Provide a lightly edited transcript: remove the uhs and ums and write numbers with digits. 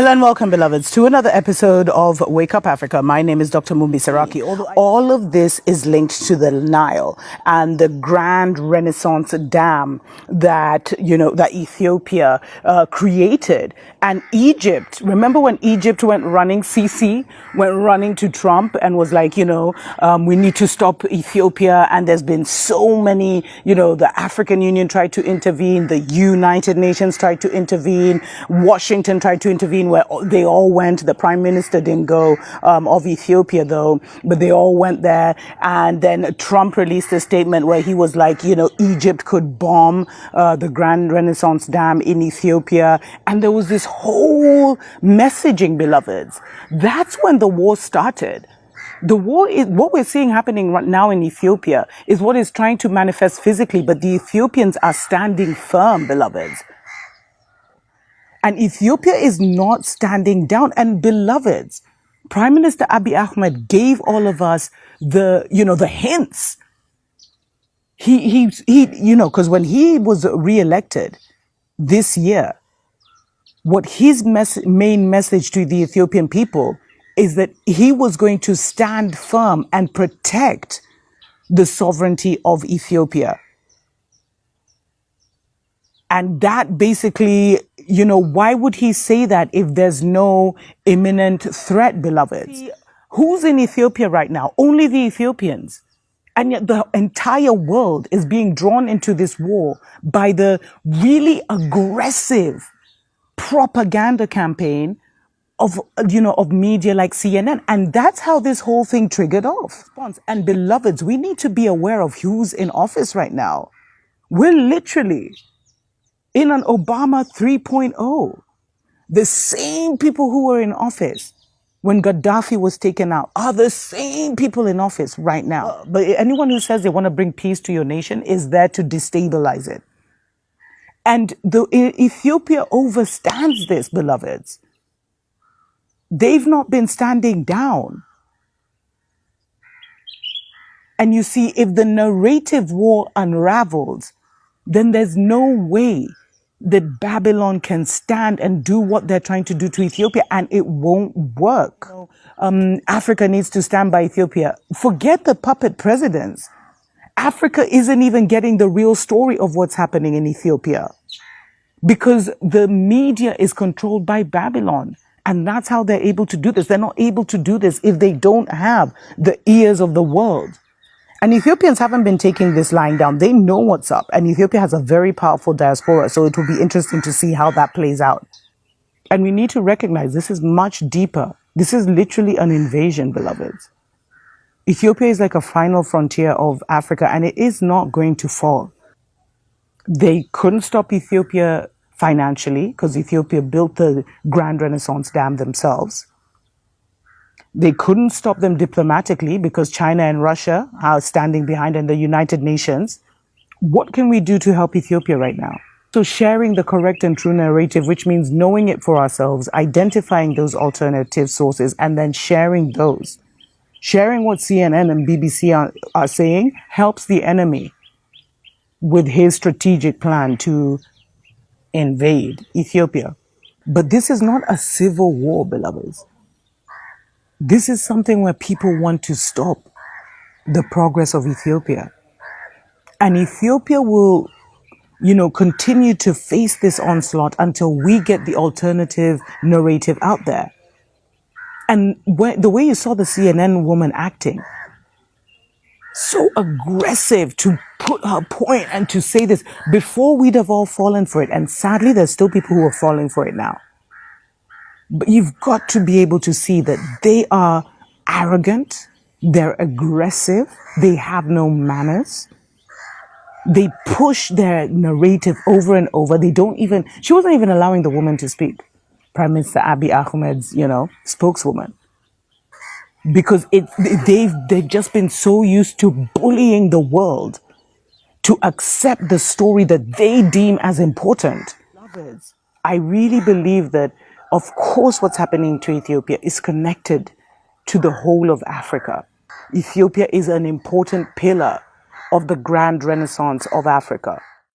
Hello and welcome, beloveds, to another episode of Wake Up Africa. My name is Dr. Mumbi Saraki. All of this is linked to the Nile and the grand Renaissance dam that, that Ethiopia created. And Egypt, remember when Egypt went running, Sisi went running to Trump and was like, we need to stop Ethiopia. And there's been so many, the African Union tried to intervene, the United Nations tried to intervene, Washington tried to intervene, where they all went. The prime minister didn't go, of Ethiopia though, but they all went there. And then Trump released a statement where he was like, Egypt could bomb the Grand Renaissance Dam in Ethiopia. And there was this whole messaging, beloveds. That's when the war started. The war is what we're seeing happening right now in Ethiopia is what is trying to manifest physically, but the Ethiopians are standing firm, beloveds. And Ethiopia is not standing down. And beloveds, Prime Minister Abiy Ahmed gave all of us the hints. Because when he was re-elected this year, what his main message to the Ethiopian people is that he was going to stand firm and protect the sovereignty of Ethiopia. And that basically, why would he say that if there's no imminent threat, beloveds? Who's in Ethiopia right now? Only the Ethiopians. And yet the entire world is being drawn into this war by the really aggressive propaganda campaign of media like CNN. And that's how this whole thing triggered off. And beloveds, we need to be aware of who's in office right now. We're literally in an Obama 3.0. The same people who were in office when Gaddafi was taken out are the same people in office right now. But anyone who says they want to bring peace to your nation is there to destabilize it. And Ethiopia overstands this, beloveds. They've not been standing down. And you see, if the narrative war unravels, then there's no way that Babylon can stand and do what they're trying to do to Ethiopia, and it won't work. Africa needs to stand by Ethiopia. Forget the puppet presidents. Africa isn't even getting the real story of what's happening in Ethiopia because the media is controlled by Babylon. And that's how they're able to do this. They're not able to do this if they don't have the ears of the world. And Ethiopians haven't been taking this lying down. They know what's up. And Ethiopia has a very powerful diaspora. So it will be interesting to see how that plays out. And we need to recognize this is much deeper. This is literally an invasion, beloveds. Ethiopia is like a final frontier of Africa, and it is not going to fall. They couldn't stop Ethiopia financially because Ethiopia built the Grand Renaissance Dam themselves. They couldn't stop them diplomatically because China and Russia are standing behind, and the United Nations. What can we do to help Ethiopia right now? So sharing the correct and true narrative, which means knowing it for ourselves, identifying those alternative sources, and then sharing those. Sharing what CNN and BBC are saying helps the enemy with his strategic plan to invade Ethiopia. But this is not a civil war, beloveds. This is something where people want to stop the progress of Ethiopia. And Ethiopia will, continue to face this onslaught until we get the alternative narrative out there. And the way you saw the CNN woman acting, so aggressive to put her point and to say this before we'd have all fallen for it. And sadly, there's still people who are falling for it now. But you've got to be able to see that they are arrogant, they're aggressive, they have no manners. They push their narrative over and over. She wasn't even allowing the woman to speak. Prime Minister Abiy Ahmed's, spokeswoman. Because they've just been so used to bullying the world to accept the story that they deem as important. I really believe that, of course, what's happening to Ethiopia is connected to the whole of Africa. Ethiopia is an important pillar of the grand renaissance of Africa.